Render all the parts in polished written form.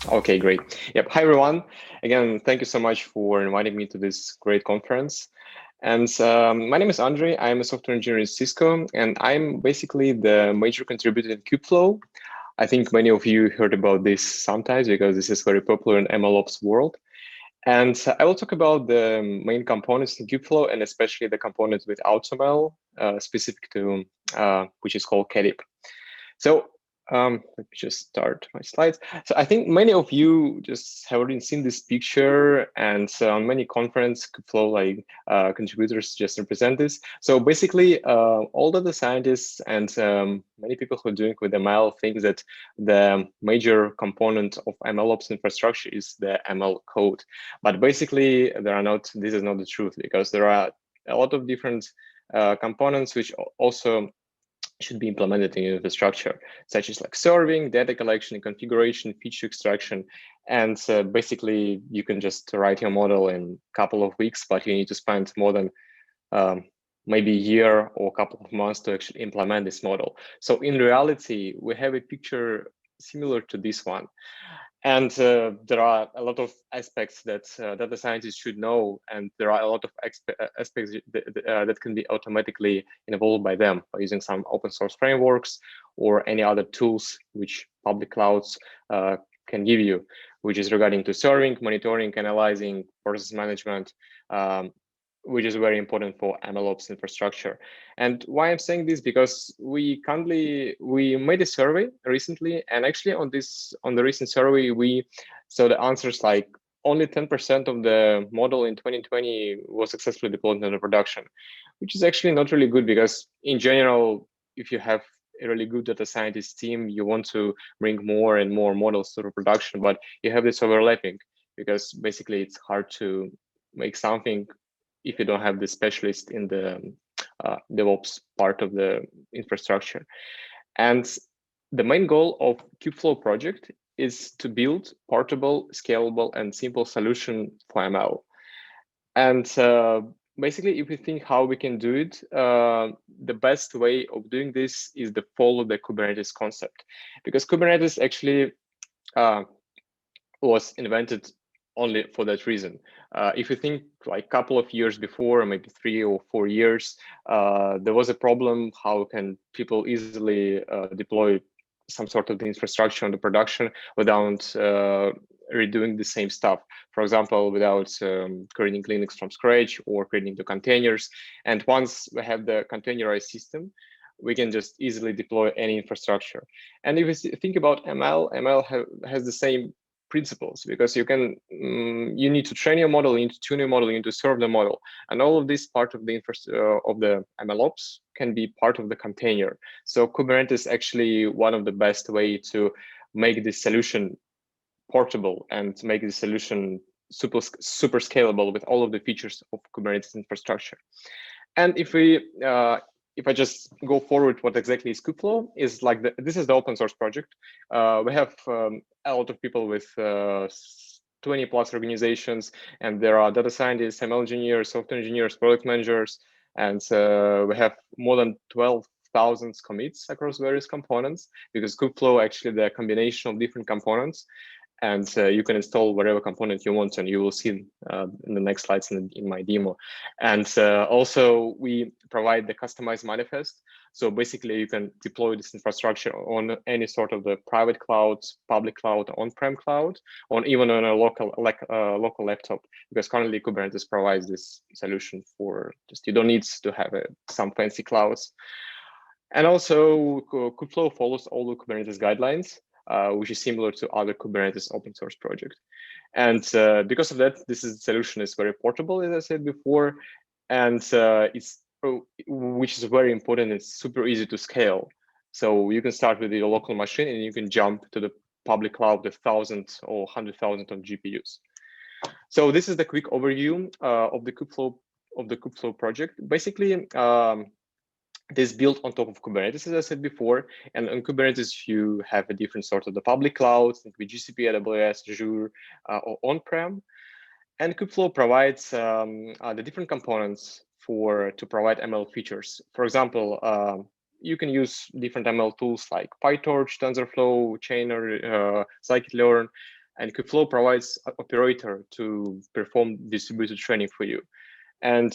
Okay, great. Yep. Hi, everyone. Again, thank you so much for inviting me to this great conference. And my name is Andrey. I'm a software engineer in Cisco, and I'm basically the major contributor in Kubeflow. I think many of you heard about this sometimes because this is very popular in MLOps world. And I will talk about the main components in Kubeflow and especially the components with AutoML specific to which is called Katib. So let me just start my slides. So I think many of you just have already seen this picture, and on many conference Kubeflow contributors just represent this. So basically, all data scientists and many people who are doing with ML think that the major component of MLOps infrastructure is the ML code, but basically there are not. This is not the truth because there are a lot of different components which also should be implemented in infrastructure, such as like serving, data collection, configuration, feature extraction. And basically, you can just write your model in a couple of weeks, but you need to spend more than maybe a year or a couple of months to actually implement this model. So in reality, we have a picture similar to this one. And there are a lot of aspects that data scientists should know, and there are a lot of aspects that can be automatically enabled by them by using some open source frameworks or any other tools which public clouds can give you, which is regarding to serving, monitoring, analyzing, process management, which is very important for MLOps infrastructure. And why I'm saying this, because we made a survey recently, and actually on the recent survey, we saw the answers like only 10% of the model in 2020 was successfully deployed into production, which is actually not really good because in general, if you have a really good data scientist team, you want to bring more and more models to production, but you have this overlapping because basically it's hard to make something if you don't have the specialist in the DevOps part of the infrastructure. And the main goal of Kubeflow project is to build portable, scalable, and simple solution for ML. And basically, if we think how we can do it, the best way of doing this is to follow the Kubernetes concept, because Kubernetes actually was invented only for that reason. If you think like a couple of years before, maybe 3 or 4 years, there was a problem. How can people easily deploy some sort of the infrastructure on the production without redoing the same stuff? For example, without creating Linux from scratch or creating the containers. And once we have the containerized system, we can just easily deploy any infrastructure. And if you think about ML has the same principles, because you need to train your model, you need to tune your model, you need to serve the model, and all of this part of the MLOps can be part of the container. So Kubernetes is actually one of the best way to make this solution portable and to make this solution super scalable with all of the features of Kubernetes infrastructure. And if I just go forward, what exactly is Kubeflow is like this is the open source project. We have a lot of people with 20 plus organizations, and there are data scientists, ML engineers, software engineers, product managers, and we have more than 12,000 commits across various components, because Kubeflow actually the combination of different components. And you can install whatever component you want, and you will see in the next slides in my demo. And also we provide the customized manifest. So basically you can deploy this infrastructure on any sort of the private cloud, public cloud, on-prem cloud, or even on a local laptop, because currently Kubernetes provides this solution for just, you don't need to have some fancy clouds. And also Kubeflow follows all the Kubernetes guidelines, which is similar to other Kubernetes open source projects. And because of that, solution is very portable, as I said before, and which is very important. It's super easy to scale. So you can start with your local machine and you can jump to the public cloud with 1,000 or 100,000 of GPUs. So this is the quick overview of the Kubeflow project. Basically, this is built on top of Kubernetes, as I said before. And on Kubernetes, you have a different sort of the public clouds, like GCP, AWS, Azure, or on-prem. And Kubeflow provides the different components to provide ML features. For example, you can use different ML tools like PyTorch, TensorFlow, Chainer, Scikit-learn. and Kubeflow provides an operator to perform distributed training for you. And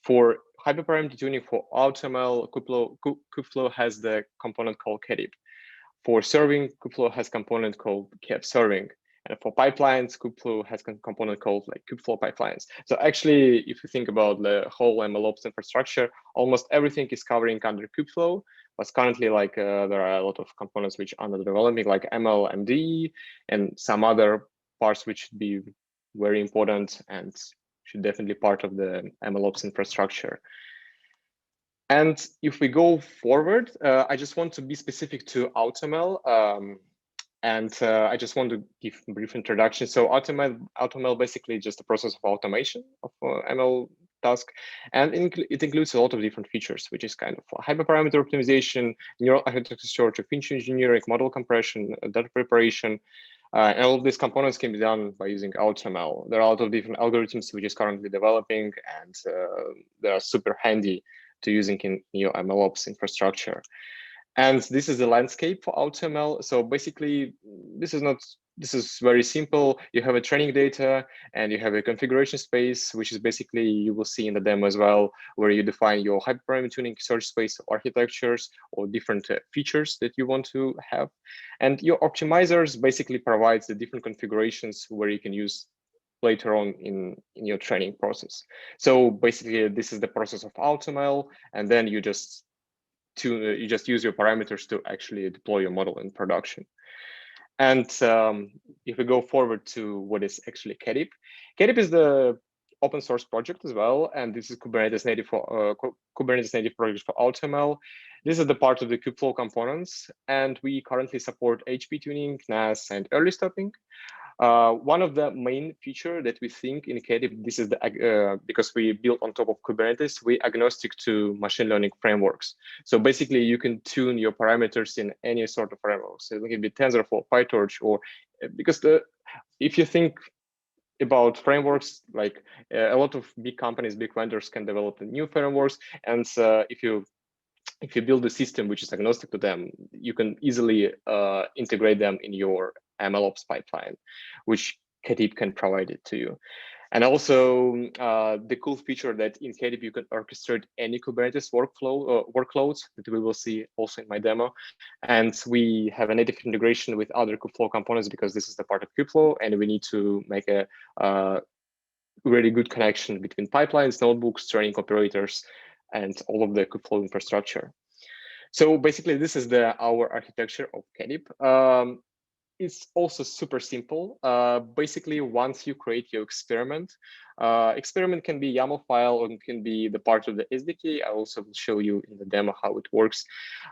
for hyperparameter tuning for AutoML, Kubeflow has the component called Katib. For serving, Kubeflow has component called Katib serving. And for pipelines, Kubeflow has a component called like Kubeflow pipelines. So actually, if you think about the whole MLOps infrastructure, almost everything is covering under Kubeflow. But currently, like there are a lot of components which are under developing, like MLMD and some other parts which should be very important and should definitely part of the MLOps infrastructure. And if we go forward, I just want to be specific to AutoML. And I just want to give a brief introduction. So AutoML basically just a process of automation of ML task. And it includes a lot of different features, which is kind of hyperparameter optimization, neural architecture search, feature engineering, model compression, data preparation. And all of these components can be done by using AutoML. There are a lot of different algorithms which is currently developing, and they are super handy to using in your MLOps infrastructure. And this is the landscape for AutoML. So basically, this is very simple. You have a training data and you have a configuration space, which is basically, you will see in the demo as well, where you define your hyperparameter tuning search space architectures or different features that you want to have. And your optimizers basically provides the different configurations where you can use later on in your training process. So basically, this is the process of AutoML, and then you just use your parameters to actually deploy your model in production. And if we go forward to what is actually Katib, Katib is the open source project as well, and this is Kubernetes native for Kubernetes native project for AutoML. This is the part of the Kubeflow components, and we currently support HP tuning, NAS, and early stopping. One of the main feature that we think in Katib, this is the because we built on top of Kubernetes, we agnostic to machine learning frameworks. So basically, you can tune your parameters in any sort of framework. So it can be TensorFlow, PyTorch, or because if you think about frameworks, like a lot of big companies, big vendors can develop new frameworks, and if you build a system which is agnostic to them, you can easily integrate them in your MLOps pipeline, which Katib can provide it to you. And also the cool feature that in Katib, you can orchestrate any Kubernetes workloads that we will see also in my demo. And we have a native integration with other Kubeflow components because this is the part of Kubeflow, and we need to make a really good connection between pipelines, notebooks, training operators, and all of the Kubeflow infrastructure. So basically, this is our architecture of Katib. It's also super simple. Basically, once you create your experiment, experiment can be YAML file or it can be the part of the SDK. I also will show you in the demo how it works.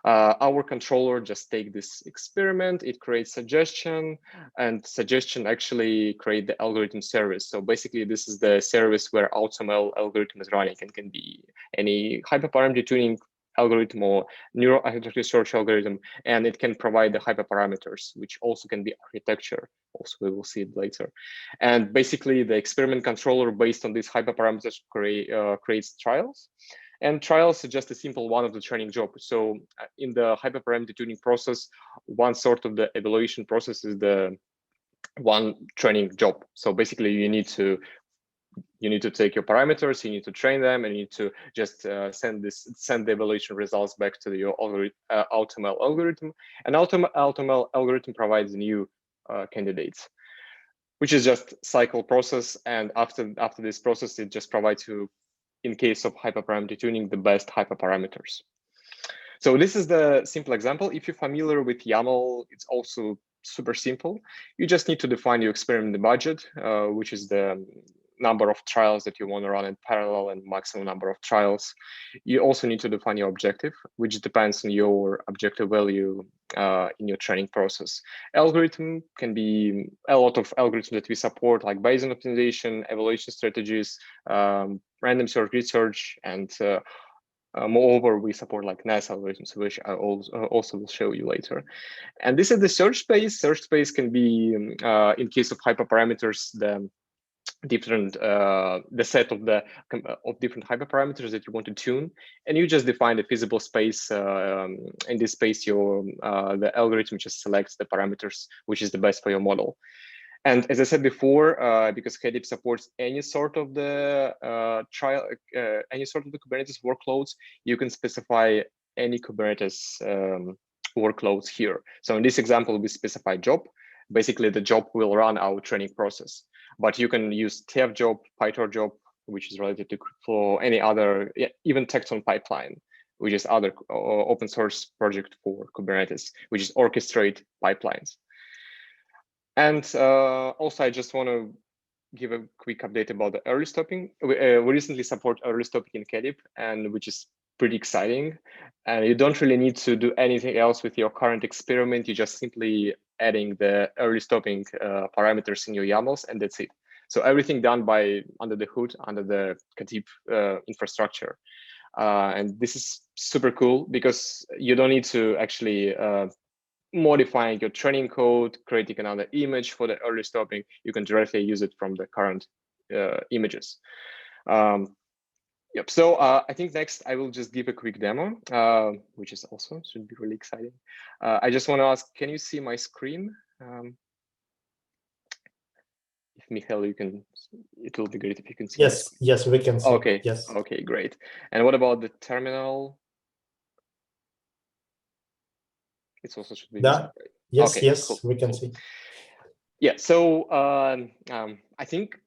Our controller just take this experiment, it creates suggestion, and suggestion actually create the algorithm service. So basically, this is the service where AutoML algorithm is running. It can be any hyperparameter tuning algorithm or neural architecture search algorithm, and it can provide the hyperparameters, which also can be architecture. Also, we will see it later. And basically, the experiment controller based on these hyperparameters creates trials. And trials is just a simple one of the training job. So in the hyperparameter tuning process, one sort of the evaluation process is the one training job. So basically, you need to take your parameters, you need to train them, and you need to just send the evaluation results back to your AutoML algorithm. And AutoML algorithm provides new candidates, which is just cycle process. And after this process, it just provides you, in case of hyperparameter tuning, the best hyperparameters. So this is the simple example. If you're familiar with YAML, it's also super simple. You just need to define your experiment budget, which is the number of trials that you want to run in parallel and maximum number of trials. You also need to define your objective, which depends on your objective value in your training process. Algorithm can be a lot of algorithms that we support, like Bayesian optimization, evaluation strategies, random search research, and moreover, we support like NAS algorithms, which I also will show you later. And this is the search space. Search space can be, in case of hyperparameters, the set of different hyperparameters that you want to tune, and you just define a feasible space. In this space, the algorithm just selects the parameters which is the best for your model. And as I said before, because Katib supports any sort of the any sort of the Kubernetes workloads, you can specify any Kubernetes workloads here. So in this example, we specify job. Basically, the job will run our training process. But you can use TF job, PyTorch job, which is related to Kubeflow, any other, even Tekton pipeline, which is other open source project for Kubernetes, which is orchestrate pipelines. And also, I just want to give a quick update about the early stopping. We recently support early stopping in Katib, and which is pretty exciting. And you don't really need to do anything else with your current experiment. You just simply adding the early stopping parameters in your YAMLs, and that's it. So everything done by under the hood, under the Katib infrastructure. And this is super cool because you don't need to actually modifying your training code, creating another image for the early stopping. You can directly use it from the current images. Yep. So I think next I will just give a quick demo, which is also should be really exciting. I just want to ask, can you see my screen? If Michael, you can, it will be great if you can see. Yes, yes, we can see. Okay. Yes. Okay, great. And what about the terminal? It also should be visible, right? Yes, okay, yes, cool, we can cool. see. Yeah. So I think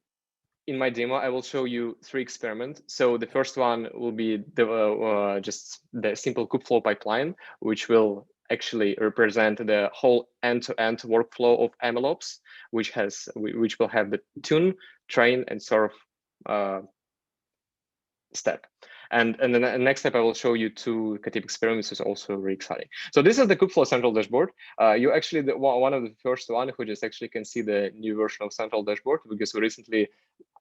in my demo, I will show you 3 experiments. So the first one will be the just the simple Kubeflow pipeline, which will actually represent the whole end-to-end workflow of MLOps, which will have the tune, train, and serve step. And then the next step, I will show you 2 Katib experiments, which is also very exciting. So this is the Kubeflow central dashboard. You actually one of the first one who just actually can see the new version of central dashboard, because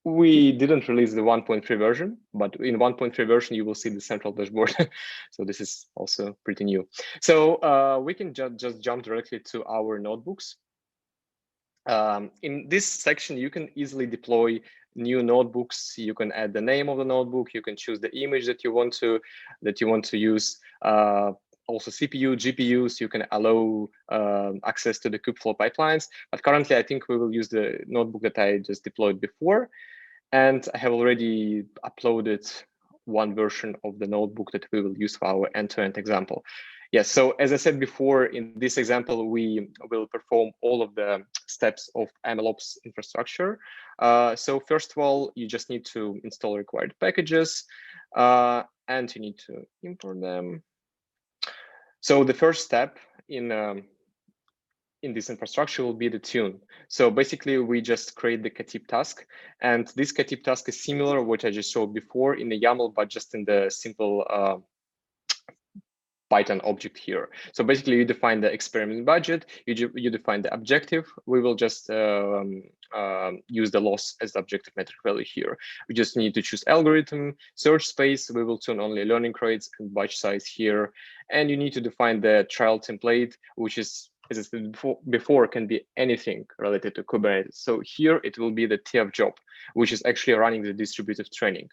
we didn't release the 1.3 version, but in 1.3 version, you will see the central dashboard. So this is also pretty new. So we can just jump directly to our notebooks. In this section, you can easily deploy new notebooks. You can add the name of the notebook. You can choose the image that you want to use. Also CPU, GPUs, you can allow access to the Kubeflow pipelines. But currently, I think we will use the notebook that I just deployed before. And I have already uploaded one version of the notebook that we will use for our end-to-end example. Yes, so as I said before, in this example, we will perform all of the steps of MLOps infrastructure. So first of all, you just need to install required packages, and you need to import them. So the first step in this infrastructure will be the tune. So basically, we just create the Katib task, and this Katib task is similar to what I just showed before in the YAML, but just in the simple Python object here. So basically, you define the experiment budget, you define the objective. We will just use the loss as the objective metric value here. We just need to choose algorithm, search space. We will tune only learning rates and batch size here. And you need to define the trial template, which is, as I said before, can be anything related to Kubernetes. So here it will be the TF job, which is actually running the distributive training.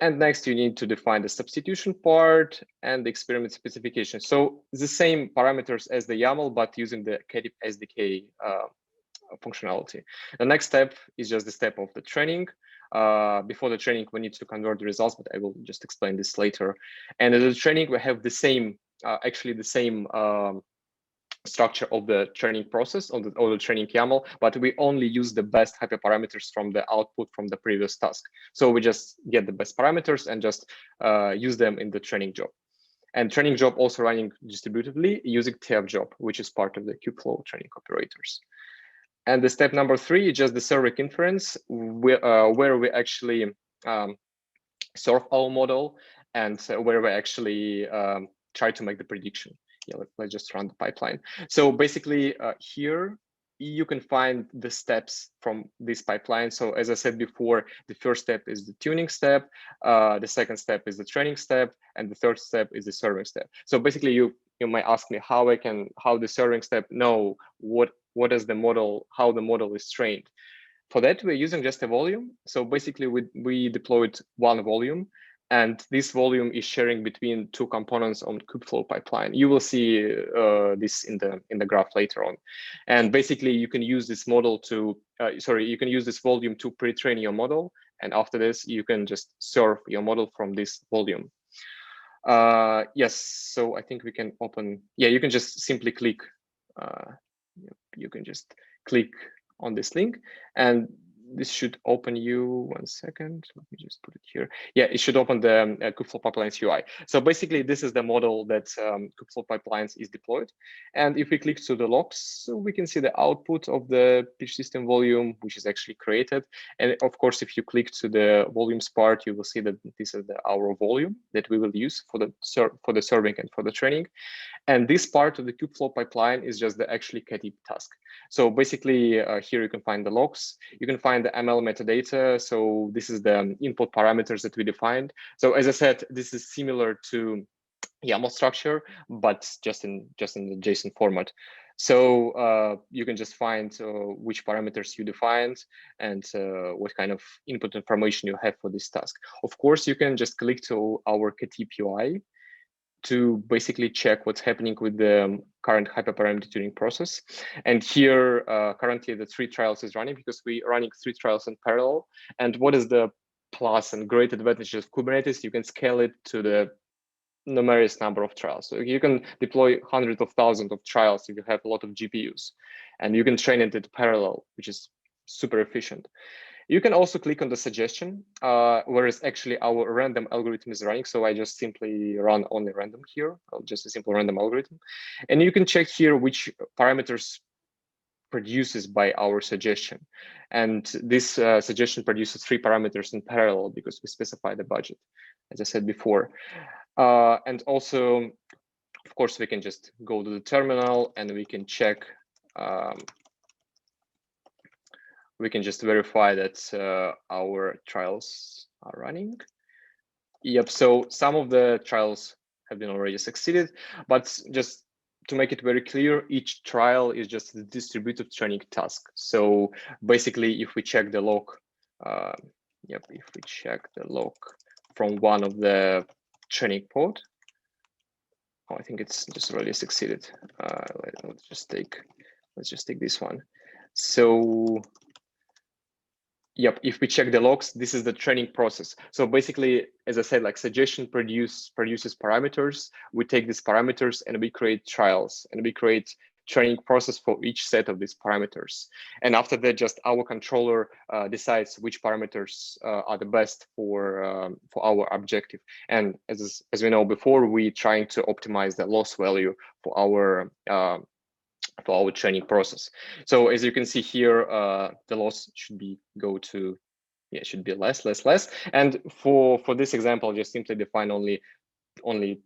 And next, you need to define the substitution part and the experiment specification. So the same parameters as the YAML, but using the Katib SDK functionality. The next step is just the step of the training. Before the training, we need to convert the results, but I will just explain this later. And in the training, we have the same, actually the same structure of the training process, of the training YAML, but we only use the best hyperparameters from the output from the previous task. So we just get the best parameters and just use them in the training job. And training job also running distributively using TF job, which is part of the Kubeflow training operators. And the step number 3 is just the serving inference, where we actually serve our model and where we actually try to make the prediction. Yeah, let's just run the pipeline. So basically here, you can find the steps from this pipeline. So as I said before, the first step is the tuning step, the second step is the training step, and the third step is the serving step. So basically you might ask me how the serving step know what is the model, how the model is trained. For that, we're using just a volume. So basically we deployed one volume, And this volume is sharing between two components on Kubeflow pipeline. You will see this in the graph later on. And basically, you can use this model to, you can use this volume to pre-train your model. And after this, you can just serve your model from this volume. Yes, so I think we can open, yeah, you can just simply click, you can just click on this link, and this should open you, 1 second, let me just put it here. Yeah, it should open the Kubeflow Pipelines UI. So basically, this is the model that Kubeflow Pipelines is deployed. And if we click to the logs, we can see the output of the pitch system volume, which is actually created. And of course, if you click to the volumes part, you will see that this is our volume that we will use for the serving and for the training. And this part of the Kubeflow pipeline is just the actually Katib task. So basically, here you can find the logs. You can find the ML metadata. So this is the input parameters that we defined. So as I said, this is similar to YAML structure, but just in the JSON format. So you can just find which parameters you defined and what kind of input information you have for this task. Of course, you can just click to our Katib UI to basically check what's happening with the current hyperparameter tuning process. And here, currently the 3 trials is running because we're running 3 trials in parallel. And what is the plus and great advantage of Kubernetes? You can scale it to the numerous number of trials. So you can deploy hundreds of thousands of trials if you have a lot of GPUs, and you can train it in parallel, which is super efficient. You can also click on the suggestion, whereas actually our random algorithm is running. So I just simply run only random here, just a simple random algorithm. And you can check here which parameters produces by our suggestion. And this suggestion produces 3 parameters in parallel because we specify the budget, as I said before. And also, of course, we can just go to the terminal and we can check, we can just verify that our trials are running. Yep, so some of the trials have been already succeeded, but just to make it very clear, each trial is just a distributed training task. So basically, if we check the log, if we check the log from one of the training pod, oh, I think it's just already succeeded. Let's just take this one. So yep, if we check the logs, this is the training process. So basically, as I said, like suggestion produces parameters. We take these parameters and we create trials, and we create training process for each set of these parameters. And after that, just our controller decides which parameters are the best for our objective. And as we know before, we trying to optimize the loss value for our training process. So as you can see here, the loss should be should be less. And for this example, just simply define only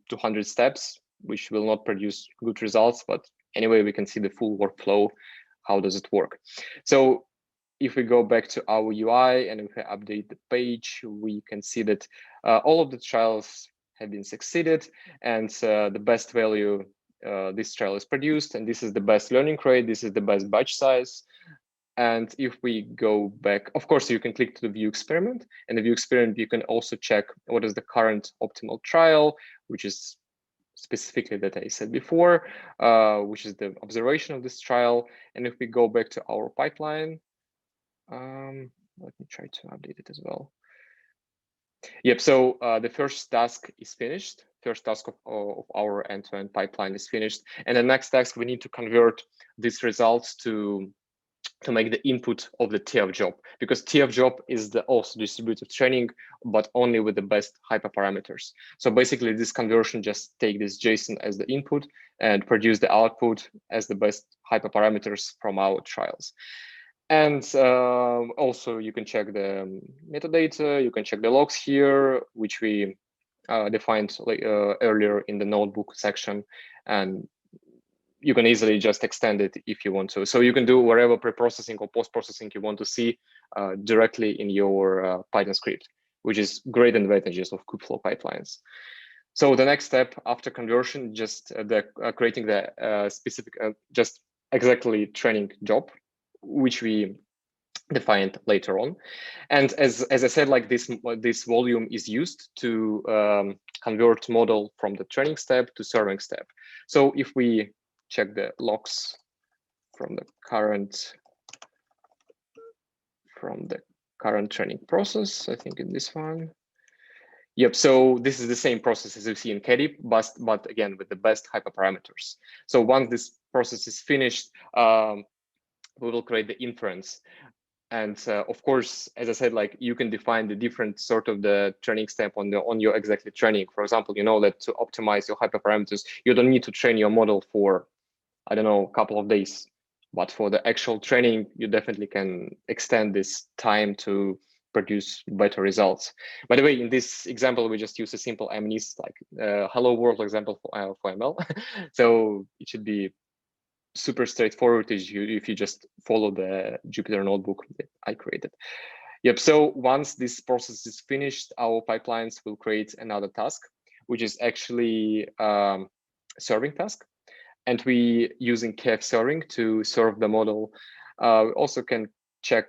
200 steps, which will not produce good results. But anyway, we can see the full workflow. How does it work? So if we go back to our UI and if we update the page, we can see that all of the trials have been succeeded, and the best value this trial is produced, and this is the best learning rate, this is the best batch size. And if we go back, of course, you can click to the view experiment, and the view experiment, you can also check what is the current optimal trial, which is specifically that I said before, which is the observation of this trial. And if we go back to our pipeline, let me try to update it as well. Yep, so the first task is finished. First task of our end-to-end pipeline is finished. And the next task, we need to convert these results to make the input of the TF job, because TF job is the also distributed training, but only with the best hyperparameters. So basically this conversion just take this JSON as the input and produce the output as the best hyperparameters from our trials. And also you can check the metadata, you can check the logs here, which we defined earlier in the notebook section, and you can easily just extend it if you want to. So you can do whatever pre-processing or post-processing you want to see directly in your Python script, which is great advantages of Kubeflow pipelines. So the next step after conversion, just creating the specific, just exactly training job, which we defined later on. And as I said, like this volume is used to convert model from the training step to serving step. So if we check the logs from the current training process, I think in this one. Yep, so this is the same process as you see in Katib, but again, with the best hyperparameters. So once this process is finished, we will create the inference. And of course, as I said, like you can define the different sort of the training step on your exactly training. For example, you know that to optimize your hyperparameters, you don't need to train your model for, I don't know, a couple of days. But for the actual training, you definitely can extend this time to produce better results. By the way, in this example, we just use a simple MNIST, like hello world example for ML. So it should be super straightforward if you just follow the Jupyter notebook that I created. Yep, so once this process is finished, our pipelines will create another task, which is actually serving task. And we using KF serving to serve the model. We also can check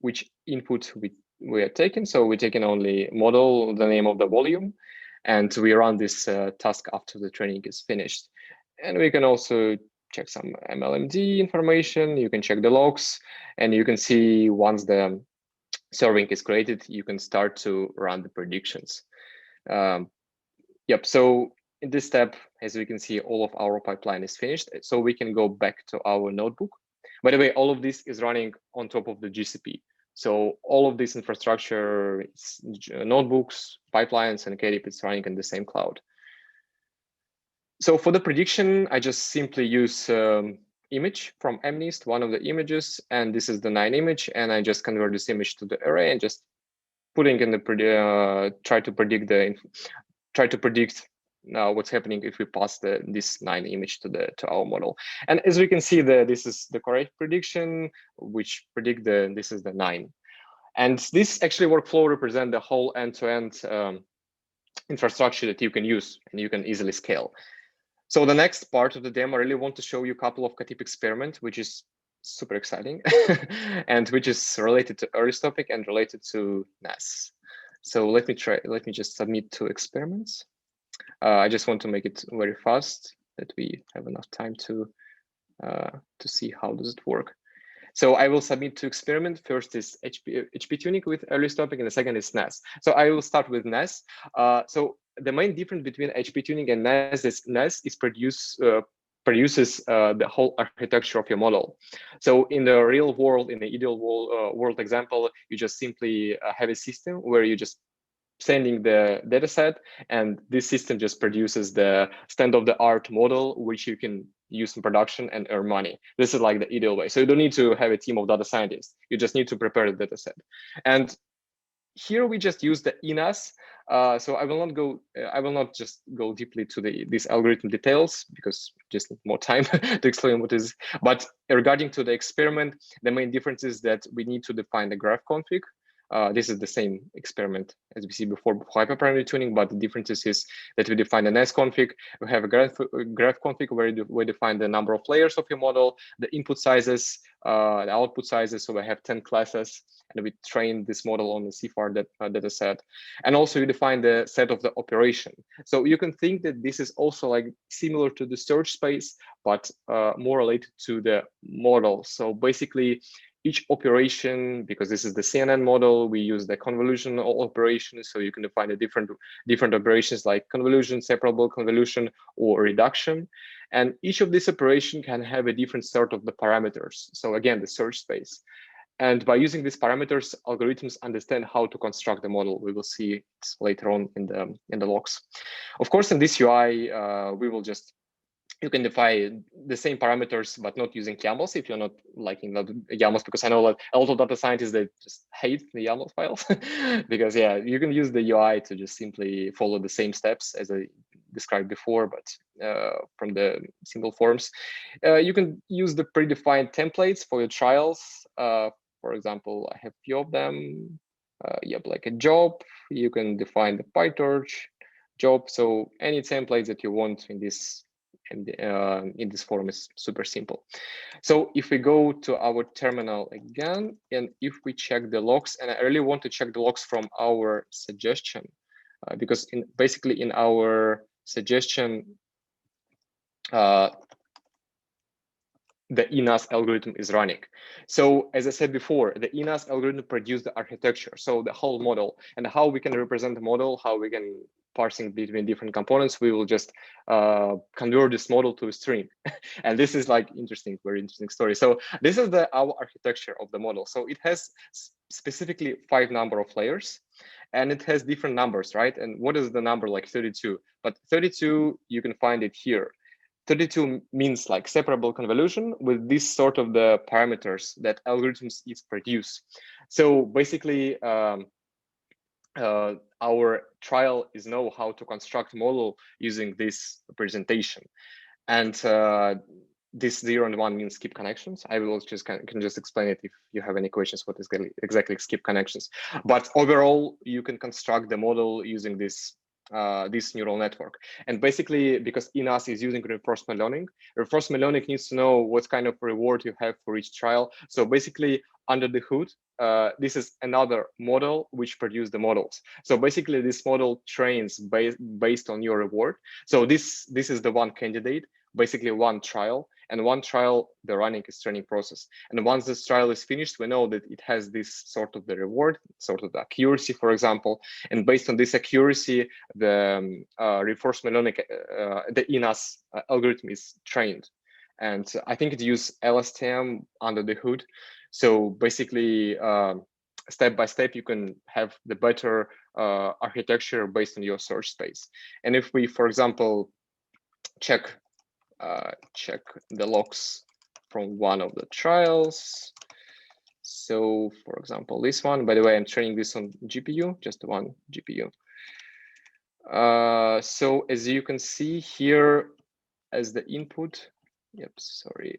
which input we are taking. So we're taking only model, the name of the volume, and we run this task after the training is finished. And we can also check some MLMD information. You can check the logs, and you can see once the serving is created, you can start to run the predictions. Yep, so in this step, as we can see, all of our pipeline is finished. So we can go back to our notebook. By the way, all of this is running on top of the GCP. So all of this infrastructure, notebooks, pipelines, and Katib, it's running in the same cloud. So for the prediction, I just simply use image from MNIST, one of the images, and this is the 9 image, and I just convert this image to the array and just putting in the try to predict what's happening if we pass this 9 image to our model. And as we can see, this is the correct prediction, which predict this is the 9. And this actually workflow represent the whole end-to-end infrastructure that you can use and you can easily scale. So the next part of the demo, I really want to show you a couple of Katib experiment, which is super exciting and which is related to Early's topic and related to NAS. So let me just submit 2 experiments. I just want to make it very fast that we have enough time to see how does it work. So I will submit 2 experiments. First is HP tuning with Early's topic, and the second is NAS. So I will start with NAS. So the main difference between HP tuning and NAS is produces the whole architecture of your model. So in the real world, in the ideal world example, you just simply have a system where you just sending the data set, and this system just produces the state-of-the-art model, which you can use in production and earn money. This is like the ideal way. So you don't need to have a team of data scientists. You just need to prepare the data set. And here we just use the ENAS. So I will not just go deeply to these algorithm details because just need more time to explain what is. But regarding to the experiment, the main difference is that we need to define the graph config. This is the same experiment as we see before hyperparameter tuning, but the difference is that we define the NAS config. We have a graph config where we define the number of layers of your model, the input sizes, the output sizes. So we have 10 classes, and we train this model on the CFAR data set. And also you define the set of the operation. So you can think that this is also like similar to the search space, but more related to the model. So basically, each operation, because this is the CNN model, we use the convolution operations. So you can define the different operations like convolution, separable convolution, or reduction. And each of these operations can have a different sort of the parameters. So again, the search space. And by using these parameters, algorithms understand how to construct the model. We will see it later on in the logs. Of course, in this UI, you can define the same parameters, but not using YAMLs if you're not liking the YAMLs, because I know that a lot of data scientists, they just hate the YAML files because yeah, you can use the UI to just simply follow the same steps as I described before, but from the simple forms. You can use the predefined templates for your trials. For example, I have a few of them. You have like a job, you can define the PyTorch job. So any templates that you want in this and in this form is super simple. So if we go to our terminal again, and if we check the logs, and I really want to check the logs from our suggestion, because basically in our suggestion, the ENAS algorithm is running. So as I said before, the ENAS algorithm produced the architecture, so the whole model, and how we can represent the model, how we can parsing between different components, we will just convert this model to a string. And this is like interesting, very interesting story. So this is our architecture of the model. So it has specifically 5 number of layers, and it has different numbers, right? And what is the number like 32? But 32, you can find it here. 32 means like separable convolution with this sort of the parameters that algorithms is produce. So basically, our trial is know how to construct model using this representation. And this 0 and 1 means skip connections. I will just can just explain it if you have any questions what is exactly skip connections. But overall, you can construct the model using this neural network. And basically, because ENAS is using reinforcement learning needs to know what kind of reward you have for each trial. So basically, under the hood, this is another model which produces the models. So basically, this model trains based on your reward. So this is the one candidate, basically one trial. And one trial, the running is training process. And once this trial is finished, we know that it has this sort of the reward, sort of the accuracy, for example. And based on this accuracy, the reinforcement learning, the ENAS algorithm is trained. And I think it uses LSTM under the hood. So basically, step by step, you can have the better architecture based on your search space. And if we, for example, check the logs from one of the trials. So for example, this one, by the way, I'm training this on GPU, just one GPU. So as you can see here, as the input,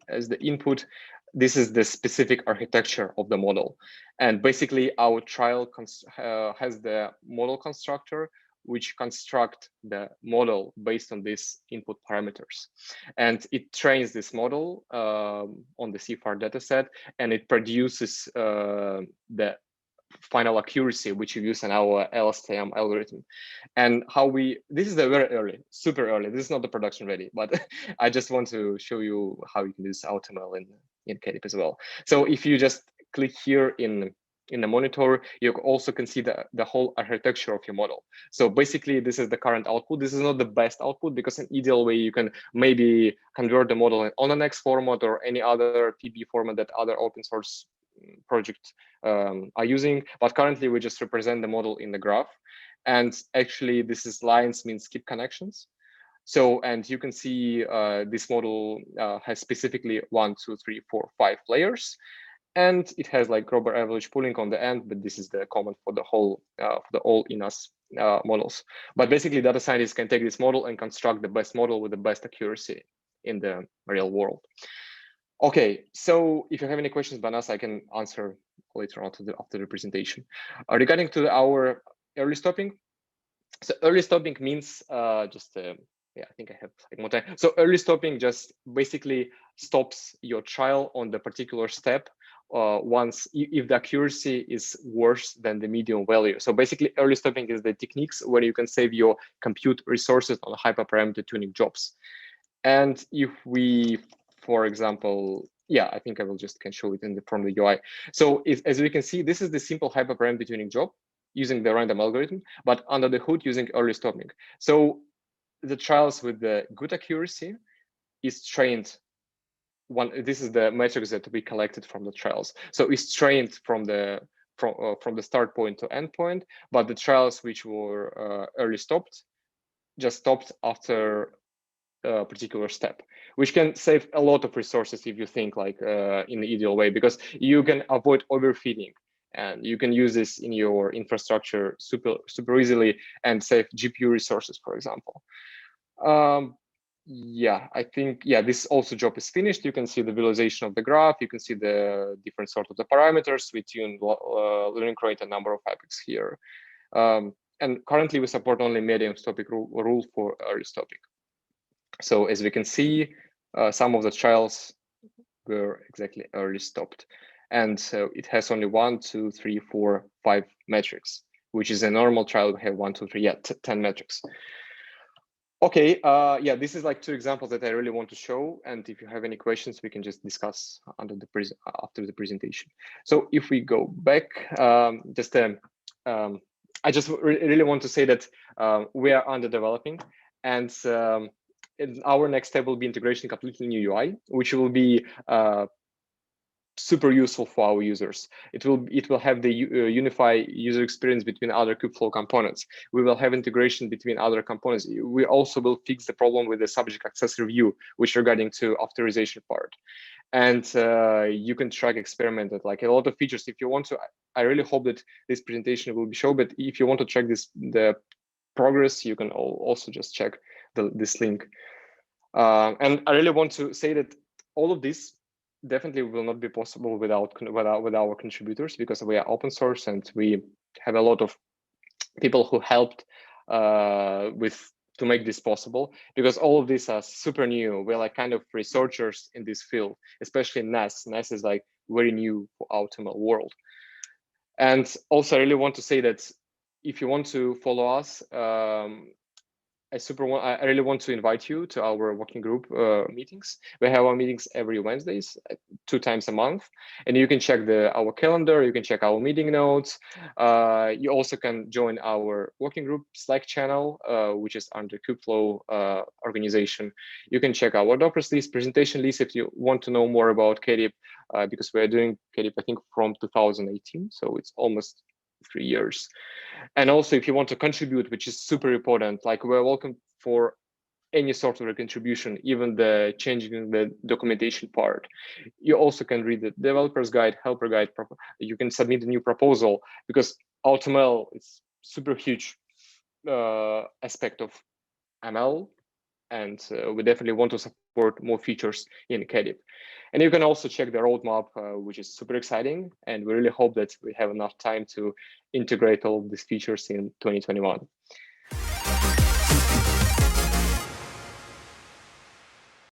as the input, this is the specific architecture of the model. And basically our trial has the model constructor, which construct the model based on these input parameters. And it trains this model on the CFAR dataset, and it produces the final accuracy, which you use in our LSTM algorithm. And this is the very early, super early. This is not the production ready, but I just want to show you how you can use AutoML in Katib as well. So if you just click here in the monitor, you also can see the whole architecture of your model. So basically, this is the current output. This is not the best output because in ideal way, you can maybe convert the model on an X format or any other TB format that other open source projects are using. But currently, we just represent the model in the graph. And actually, this is lines means skip connections. So, and you can see this model has specifically 1, 2, 3, 4, 5 layers. And it has like global average pooling on the end, but this is the common for the whole, for the all ENAS models. But basically, data scientists can take this model and construct the best model with the best accuracy in the real world. Okay, so if you have any questions, Banas, I can answer later on after the presentation. Regarding to our early stopping, so early stopping means yeah, I think I have like more time. So early stopping just basically stops your trial on the particular step once if the accuracy is worse than the median value. So basically early stopping is the techniques where you can save your compute resources on hyperparameter tuning jobs. And if we, for example, yeah, I think I will just can show it from the UI. So as we can see, this is the simple hyperparameter tuning job using the random algorithm, but under the hood using early stopping. So the trials with the good accuracy is trained. This is the metrics that we collected from the trials. So it's trained from the start point to end point, but the trials which were early stopped just stopped after a particular step, which can save a lot of resources if you think like in the ideal way, because you can avoid overfeeding. And you can use this in your infrastructure super easily and save GPU resources, for example. Yeah, I think, yeah, this also job is finished. You can see the visualization of the graph. You can see the different sort of the parameters. We tune learning rate and number of epochs here. And currently we support only medium stopping rule for early stopping. So as we can see, some of the trials were exactly early stopped. And so it has only 1, 2, 3, 4, 5 metrics, which is a normal trial. We have 1, 2, 3, 10 metrics. Okay, yeah, this is like 2 examples that I really want to show. And if you have any questions, we can just discuss after the presentation. So if we go back, I just really want to say that we are under developing, and our next step will be integration completely new UI, which will be super useful for our users. It will have the unify user experience between other Kubeflow components. We will have integration between other components. We also will fix the problem with the subject access review, which regarding to authorization part. And you can track experimented, like a lot of features. If you want to, I really hope that this presentation will be shown, but if you want to track the progress, you can also just check this link. And I really want to say that all of this definitely will not be possible without our contributors, because we are open source and we have a lot of people who helped to make this possible, because all of these are super new. We're like kind of researchers in this field, especially NAS. NAS is like very new for AutoML world. And also I really want to say that if you want to follow us, I really want to invite you to our working group meetings. We have our meetings every Wednesdays, 2 times a month, and you can check our calendar. You can check our meeting notes. You also can join our working group Slack channel, which is under Kubeflow organization. You can check our Dockers list, presentation list if you want to know more about Katib, because we are doing Katib, I think, from 2018, so it's almost 3 years. And also, if you want to contribute, which is super important, like we're welcome for any sort of a contribution, even the changing the documentation part. You also can read the developer's guide, helper guide. You can submit a new proposal, because AutoML is super huge aspect of ML, and we definitely want to support more features in Katib. And you can also check the roadmap, which is super exciting. And we really hope that we have enough time to integrate all of these features in 2021.